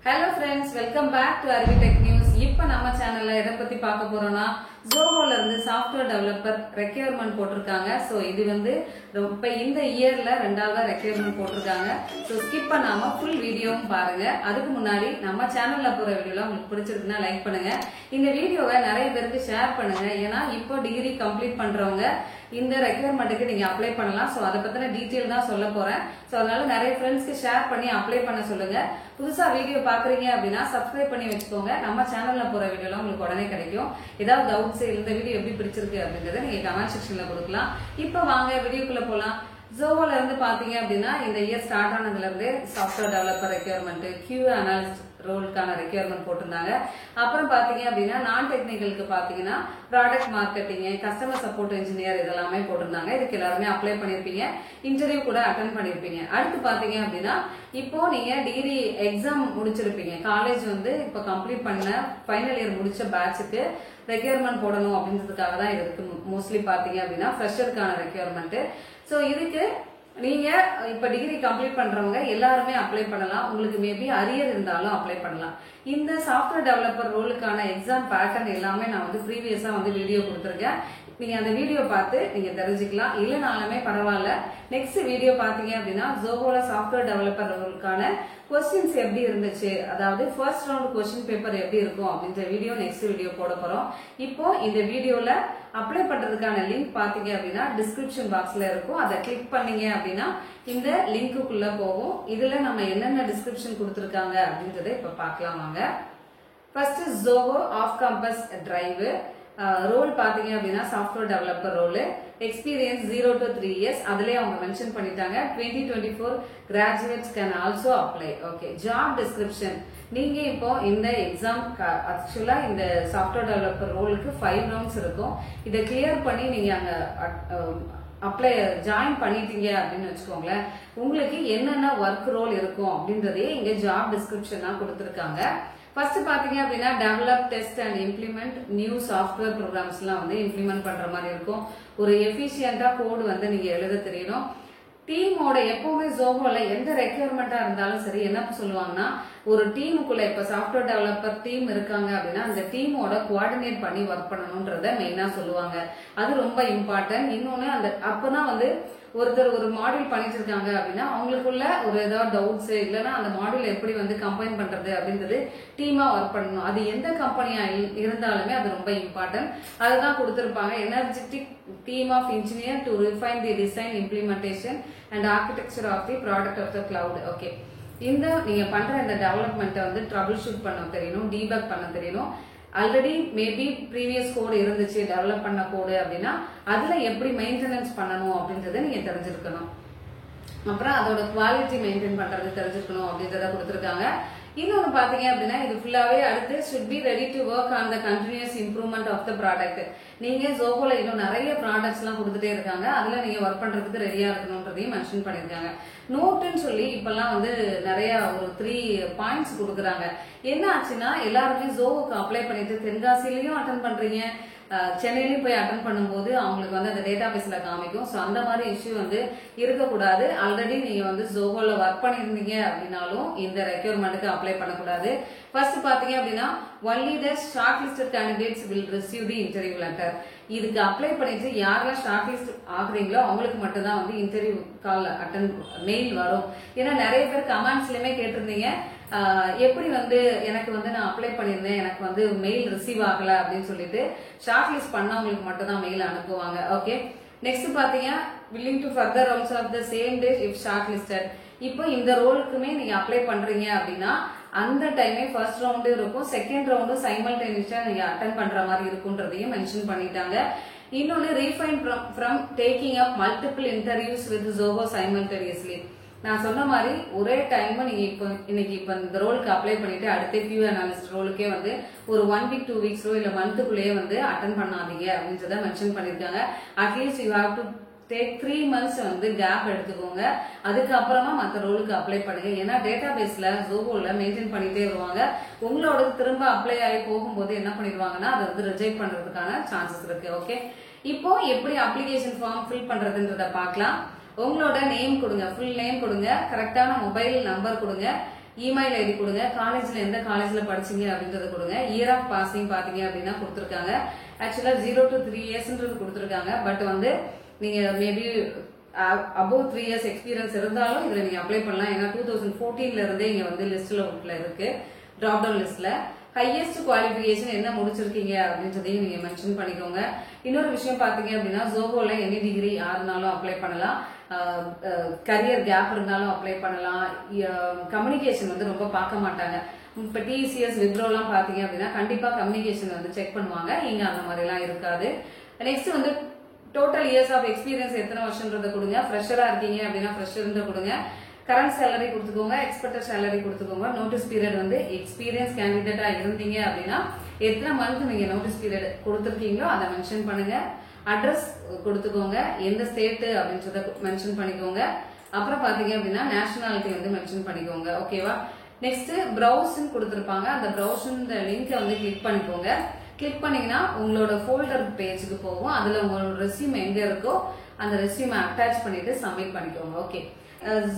Hello friends, welcome back to Arvitech News. இப்ப நம்ம சேனல்ல எதை பத்தி பார்க்க போறோம்னா Zohoல இருந்து சாஃப்ட்வேர் டெவலப்பர் ரெக்யர்மென்ட் போட்டிருக்காங்க. சோ இது வந்து இப்ப இந்த இயர்ல ரெண்டாவது ரெக்யர்மென்ட் போட்டிருக்காங்க. சோ ஸ்கிப் பண்ணாம ஃபுல் வீடியோவும் பாருங்க. அதுக்கு முன்னாடி நம்ம சேனல்ல போற வீடியோல உங்களுக்கு பிடிச்சிருக்குன்னா லைக் பண்ணுங்க. இந்த வீடியோவை நிறைய பேருக்கு ஷேர் பண்ணுங்க. ஏன்னா இப்போ டிகிரி கம்ப்ளீட் பண்றவங்க இந்த ரெக்யர்மென்ட்க்கு நீங்க அப்ளை பண்ணலாம். சோ அத பத்தின டீடைல் தான் சொல்ல போறேன். சோ அதனால நிறைய ஃப்ரெண்ட்ஸ்க்கு ஷேர் பண்ணி அப்ளை பண்ண சொல்லுங்க. புதுசா வீடியோ பாக்குறீங்க அப்படின்னா சப்ஸ்கிரைப் பண்ணி வச்சுக்கோங்க. நம்ம சேனல்ல போற வீடியோலாம் உங்களுக்கு உடனே கிடைக்கும். ஏதாவது டவுட்ஸ் இந்த வீடியோ எப்படி பிடிச்சிருக்கு அப்படிங்கறத நீங்க கமெண்ட் செக்ஷன்ல கொடுக்கலாம். இப்போ வாங்க வீடியோக்குள்ள போலாம். Zohoல இருந்து பாத்தீங்க அப்படின்னா இந்த இயர் ஸ்டார்ட் ஆனதுல இருந்து software developer requirement, QA analyst ரோலுக்கான ரெக்யர்மென்ட் போட்டிருந்தாங்க. அப்புறம் பாத்தீங்க அப்படின்னா நான் டெக்னிக்கலுக்கு பாத்தீங்கன்னா product marketing, customer support engineer இதெல்லாமே போட்டிருந்தாங்க. இதுக்கு எல்லாருமே அப்ளை பண்ணிருப்பீங்க, இன்டர்வியூ கூட அட்டென்ட் பண்ணிருப்பீங்க. அடுத்து பாத்தீங்க அப்படின்னா இப்போ நீங்க டிகிரி எக்ஸாம் முடிச்சிருப்பீங்க. காலேஜ் வந்து இப்ப கம்ப்ளீட் பண்ண ஃபைனல் இயர் முடிச்ச பேட்சுக்கு ரெக்யர்மென்ட் போடணும் அப்படின்றதுக்காக தான் இது இருக்கு. மோஸ்ட்லி பாத்தீங்க அப்படின்னா ஃப்ரெஷருக்கான ரெக்யர்மெண்ட். சோ இதுக்கு நீங்க இப்ப டிகிரி கம்ப்ளீட் பண்றவங்க எல்லாருமே அப்ளை பண்ணலாம். உங்களுக்கு மேபி அரியர் இருந்தாலும் அப்ளை பண்ணலாம். இந்த சாஃப்ட்வேர் டெவலப்பர் ரோலுக்கான எக்ஸாம் பேட்டர்ன் எல்லாமே நான் வந்து ப்ரீவியஸா வந்து வீடியோ கொடுத்திருக்கேன். நீங்க அந்த வீடியோ பார்த்து நீங்க தெரிஞ்சுக்கலாம். இல்லனாலுமே பரவாயில்ல. நெக்ஸ்ட் வீடியோ பாத்தீங்க அப்படின்னா Zohoல சாஃப்ட்வேர் டெவலப்பர் ரோலுக்கான क्वेश्चंस எப்படி இருந்துச்சு, அதாவது ஃபர்ஸ்ட் ரவுண்ட் क्वेश्चन பேப்பர் எப்படி இருக்கும் அப்படின்ற வீடியோ நெக்ஸ்ட் வீடியோ போட போறோம். இப்போ இந்த வீடியோல அப்ளை பண்றதுக்கான லிங்க் பாத்தீங்க அப்படின்னா டிஸ்கிரிப்ஷன் பாக்ஸ்ல இருக்கும். அதை கிளிக் பண்ணீங்க அப்படின்னா இந்த லிங்க்குள்ள போகும். இதுல நம்ம என்னென்ன டிஸ்கிரிப்ஷன் கொடுத்திருக்காங்க அப்படின்றதை இப்ப பார்க்கலாம் வாங்க. First Zoho off campus drive role பாத்தீங்க அப்படின்னா software developer role, experience 0 to 3 years அதுலயே அவங்க மென்ஷன் பண்ணிட்டாங்க. 2024 graduates can also apply. Okay, job description நீங்க இப்போ இந்த எக்ஸாம் ஆக்சுவலா இந்த சாஃப்ட்வேர் டெவலப்பர் ரோலுக்கு 5 ரவுண்ட்ஸ் இருக்கும். இதை கிளியர் பண்ணி நீங்க அங்க அப்ளை ஜாயின் பண்ணிட்டீங்க அப்படின்னு வச்சுக்கோங்களேன். உங்களுக்கு என்னென்ன ஒர்க் ரோல் இருக்கும் அப்படின்றதே இங்க ஜாப் டிஸ்கிரிப்ஷன் கொடுத்திருக்காங்க. ஃபர்ஸ்ட் பாத்தீங்க அப்படின்னா develop, test and implement new software programs எல்லாம் வந்து இம்ப்ளிமெண்ட் பண்ற மாதிரி இருக்கும். ஒரு எஃபிஷியன்டா கோடு வந்து நீங்க எழுத தெரியணும். டீமோட எப்பவுமே Zohoல எந்த ரெக்யர்மெண்டா இருந்தாலும் சரி என்ன சொல்லுவாங்கன்னா ஒரு டீமுக்குள்ள இப்ப சாஃப்ட்வேர் டெவலப்பர் டீம் இருக்காங்க அப்படின்னா அந்த டீமோட கோஆர்டினேட் பண்ணி ஒர்க் பண்ணணும்ன்றத மெயினா சொல்லுவாங்க. அது ரொம்ப இம்பார்ட்டன்ட். இன்னொன்னு அந்த அப்பதான் வந்து ஒருத்தர் ஒரு மாடியூல் பண்ணிட்டு இருக்காங்க அப்படின்னா அவங்களுக்குள்ள ஒரு ஏதாவது டவுட்ஸ் இல்லைன்னா அந்த மாடியூல் எப்படி வந்து கம்பைன் பண்றது அப்படின்றது டீமா ஒர்க் பண்ணணும். அது எந்த கம்பெனியா இருந்தாலுமே அது ரொம்ப இம்பார்ட்டன்ட். அதுதான் கொடுத்திருப்பாங்க. Energetic team of engineer to refine the design, implementation and architecture of the product of the cloud. Okay, இந்த நீங்க பண்ற இந்த டெவலப்மெண்ட்டை வந்து ட்ரபிள் ஷூட் பண்ண தெரியணும், டீபக் பண்ண தெரியணும். ஆல்ரெடி மேபி ப்ரீவியஸ் கோடு இருந்துச்சு டெவலப் பண்ண கோடு அப்படின்னா அதுல எப்படி மெயின்டெனன்ஸ் பண்ணணும் அப்படின்றத நீங்க தெரிஞ்சிருக்கணும். அப்புறம் அதோட குவாலிட்டி மெயின்டைன் பண்றது தெரிஞ்சிருக்கணும் அப்படின்றத கொடுத்திருக்காங்க. இன்னொன்னு பாத்தீங்க அப்படின்னா இது ஃபுல்லாவே அடுத்து should be ready to work on the continuous improvement of the product. நீங்க Zohoல இன்னும் நிறைய ப்ராடக்ட்ஸ் எல்லாம் கொடுத்துட்டே இருக்காங்க. அதுல நீங்க ஒர்க் பண்றதுக்கு ரெடியா இருக்கணும்ன்றதையும் மென்ஷன் பண்ணிருக்காங்க. நோட்டுன்னு சொல்லி இப்பெல்லாம் வந்து நிறைய ஒரு 3 பாயிண்ட்ஸ் கொடுக்குறாங்க. என்ன ஆச்சுன்னா எல்லாருமே Zohoக்கு அப்ளை பண்ணிட்டு தென்காசிலையும் அட்டன் பண்றீங்க, சென்னையிலும் போய் அட்டன் பண்ணும்போது அவங்களுக்கு வந்து அந்த டேட்டா பேஸ்ல காமிக்கும். சோ அந்த மாதிரி இஷ்யூ வந்து இருக்கக்கூடாது. ஆல்ரெடி நீங்க வந்து Zohoல ஒர்க் பண்ணிருந்தீங்க அப்படின்னாலும் இந்த ரெக்யர்மெண்ட்டுக்கு அப்ளை பண்ணக்கூடாது. ஃபர்ஸ்ட் பாத்தீங்க அப்படின்னா only the shortlisted candidates will receive the interview letter. இதுக்கு அப்ளை பண்ணிட்டு யாரெல்லாம் ஷார்ட் லிஸ்ட் ஆகுறீங்களோ அவங்களுக்கு மட்டும் தான் வந்து இன்டர்வியூ கால் அட்டன் மெயில் வரும். ஏன்னா நிறைய பேர் கமெண்ட்ஸ்லயுமே கேட்டிருந்தீங்க எப்படி வந்து எனக்கு வந்து நான் அப்ளை பண்ணிருந்தேன் எனக்கு வந்து மெயில் ரிசீவ் ஆகல அப்படின்னு சொல்லிட்டு ஷார்ட் லிஸ்ட் பண்ணவங்களுக்கு மட்டும் தான் மெயில் அனுப்புவாங்க. ஓகே, நெக்ஸ்ட் பாத்தீங்க willing to further rounds of the same day if shortlisted. இப்போ இந்த ரோலுக்குமே நீங்க அப்ளை பண்றீங்க அப்படின்னா அந்த டைமே ஃபர்ஸ்ட் ரவுண்டு இருக்கும், செகண்ட் ரவுண்டு சைமல்டேனியஸா நீங்க அட்டன் பண்ற மாதிரி இருக்குன்றதையும் மென்ஷன் பண்ணிட்டாங்க. இன்னொன்னு refine from taking up multiple interviews with Zoho simultaneously. நான் சொன்ன மாதிரி ஒரே டைம் நீங்க இன்னைக்கு இந்த ரோலுக்கு அப்ளை பண்ணிட்டு அடுத்த QA அனாலிஸ்ட் ரோலுக்கே வந்து ஒரு 1 week 2 weeks இல்ல மந்த்துக்குள்ளேயே வந்து அட்டன் பண்ணாதீங்க அப்படின்றத மென்ஷன் பண்ணிருக்காங்க. At least you have to take 3 months வந்து கேப் எடுத்துக்கோங்க. அதுக்கப்புறமா மற்ற ரோலுக்கு அப்ளை பண்ணுங்க. ஏன்னா டேட்டா பேஸ்ல Zohoல மெயின்டைன் பண்ணிட்டே வருவாங்க. உங்களோட திரும்ப அப்ளை ஆகி போகும்போது என்ன பண்ணிடுவாங்கன்னா அதை வந்து ரிஜெக்ட் பண்றதுக்கான சான்சஸ் இருக்கு. ஓகே, இப்போ எப்படி அப்ளிகேஷன் ஃபார்ம் ஃபில் பண்றதுன்றத பார்க்கலாம். உங்களோட நேம் கொடுங்க, ஃபுல் நேம் கொடுங்க, கரெக்டான மொபைல் நம்பர் கொடுங்க, இமெயில் ஐடி கொடுங்க, காலேஜ்ல எந்த காலேஜ்ல படிச்சீங்க அப்படின்றத கொடுங்க, இயர் ஆஃப் பாசிங் பாத்தீங்க அப்படின்னா கொடுத்துருக்காங்க. ஆக்சுவலா 0 to 3 yearsன்றது கொடுத்துருக்காங்க. பட் வந்து நீங்க மேபி above 3 years எக்ஸ்பீரியன்ஸ் இருந்தாலும் இதுல நீங்க அப்ளை பண்ணலாம். ஏன்னா 2014ல இருந்தே இங்க வந்து லிஸ்ட்ல இருக்கு, டிராப் டவுன் லிஸ்ட்ல. ஹையஸ்ட் குவாலிஃபிகேஷன் என்ன முடிச்சிருக்கீங்க அப்படின்றதையும் நீங்க மென்ஷன் பண்ணிக்கோங்க. இன்னொரு விஷயம் பாத்தீங்க அப்படின்னா ஜோஹோல எனி டிகிரி யாருனாலும் அப்ளை பண்ணலாம், கரியர் கேப் இருந்தாலும் அப்ளை பண்ணலாம். கம்யூனிகேஷன் வந்து ரொம்ப பார்க்க மாட்டாங்க. இப்ப டிசிஎஸ் விப்ரோலாம் பாத்தீங்க அப்படின்னா கண்டிப்பா கம்யூனிகேஷன் வந்து செக் பண்ணுவாங்க. இங்க அந்த மாதிரி எல்லாம் இருக்காது. நெக்ஸ்ட் வந்து டோட்டல் இயர்ஸ் ஆஃப் எக்ஸ்பீரியன்ஸ் எத்தனை வருஷம்ன்றத கொடுங்க. ஃப்ரெஷரா இருக்கீங்க அப்படின்னா ஃப்ரெஷர் கொடுங்க. கரண்ட் சேலரி கொடுத்துக்கோங்க, எக்ஸ்பெக்டட் சேலரி கொடுத்துக்கோங்க. நோட்டீஸ் பீரியட் வந்து எக்ஸ்பீரியன்ஸ் கேண்டிடேட்டா இருந்தீங்க அப்படின்னா எத்தனை மந்த் நீங்க நோட்டீஸ் பீரியட் கொடுத்துருக்கீங்களோ அதை மென்ஷன் பண்ணுங்க. அட்ரஸ் கொடுத்துக்கோங்க, எந்த ஸ்டேட் அப்படின்றத மென்ஷன் பண்ணிக்கோங்க. அப்புறம் பாத்தீங்க அப்படின்னா நேஷனாலிட்டி வந்து மென்ஷன் பண்ணிக்கோங்க. ஓகேவா? நெக்ஸ்ட் ப்ரௌஸ்ன்னு கொடுத்துருப்பாங்க, அந்த ப்ரௌஸ் லிங்கை வந்து கிளிக் பண்ணிக்கோங்க. கிளிக் பண்ணீங்கன்னா உங்களோட ஃபோல்டர் பேஜுக்கு போகும். அதுல உங்களோட ரெஸ்யூம் எங்க இருக்கோ அந்த ரெஸ்யூமை அட்டாச் பண்ணிட்டு சப்மிட் பண்ணிக்கோங்க. ஓகே,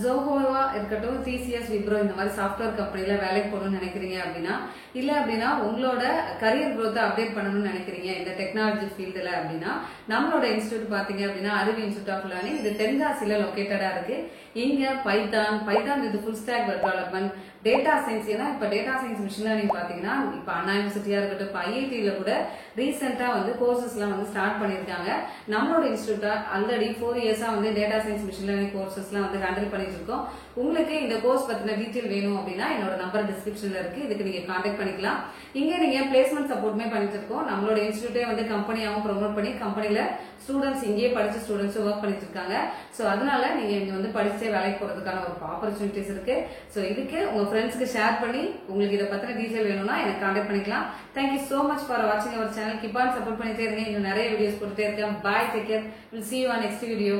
ஜோஹோவா இருக்கட்டும், டிசிஎஸ் விப்ரோ இந்த மாதிரி சாஃப்ட்வேர் கம்பெனில வேலைக்கு போகணும்னு நினைக்கிறீங்க அப்படின்னா, இல்ல அப்படின்னா உங்களோட கரியர் growth அப்டேட் பண்ணணும்னு நினைக்கிறீங்க இந்த டெக்னாலஜி ஃபீல்டுல அப்படின்னா, நம்மளோட இன்ஸ்டியூட் பாத்தீங்க அப்படின்னா அருவி இன்ஸ்டியூட் ஆஃப் லேர்னிங், இது தென்காசியில லொகேட்டடா இருக்கு. இங்க Python with full stock development, data science. ஏன்னா இப்ப டேட்டா சயின்ஸ் மிஷின் லேர்னிங் பாத்தீங்கன்னா இப்ப அண்ணா யூனிவர்சிட்டியா இருக்கட்டும், இப்ப ஐஐடியில கூட ரீசெண்டா வந்து கோர்சஸ் எல்லாம் வந்து ஸ்டார்ட் பண்ணிருக்காங்க. நம்மளோட இன்ஸ்டியூட் ஆல்ரெடி 4 இயர்ஸா வந்து data science machine learning courses எல்லாம் வந்து ஹேண்டில் பண்ணிட்டு இருக்கோம். உங்களுக்கு இந்த கோர்ஸ் பத்தின டீடைல் வேணும் அப்படின்னா என்னோட நம்பர் டிஸ்கிரிப்ஷன்ல இருக்கு, இதுக்கு நீங்க கான்டாக்ட் பண்ணிக்கலாம். இங்க நீங்க பிளேஸ்மெண்ட் சப்போர்ட்மே பண்ணிட்டு இருக்கோம். நம்மளோட இன்ஸ்டியூட்டே வந்து கம்பெனியாவும் ப்ரொமோட் பண்ணி கம்பெனில ஸ்டூடெண்ட்ஸ் இங்கேயே படிச்ச ஸ்டூடெண்ட்ஸ் ஒர்க் பண்ணிட்டு இருக்காங்க. சோ அதனால நீங்க இங்க வந்து படிச்சே வேலைக்கு போறதுக்கான ஒரு ஆப்பர்ச்சுனிட்டிஸ் இருக்கு. சோ இதுக்கு உங்க ஃப்ரெண்ட்ஸ்க்கு ஷேர் பண்ணி உங்களுக்கு இதை பத்தின டீடைல் வேணும்னா எனக்கு கான்டாக்ட் பண்ணிக்கலாம். தேங்க்யூ சோ மச் ஃபார் வாட்சிங் our channel. Keep on support பண்ணிட்டே இருங்க. இன்னும் நிறைய வீடியோஸ் போட்டுட்டே இருக்கேன். Bye, take care. Will see you on next video.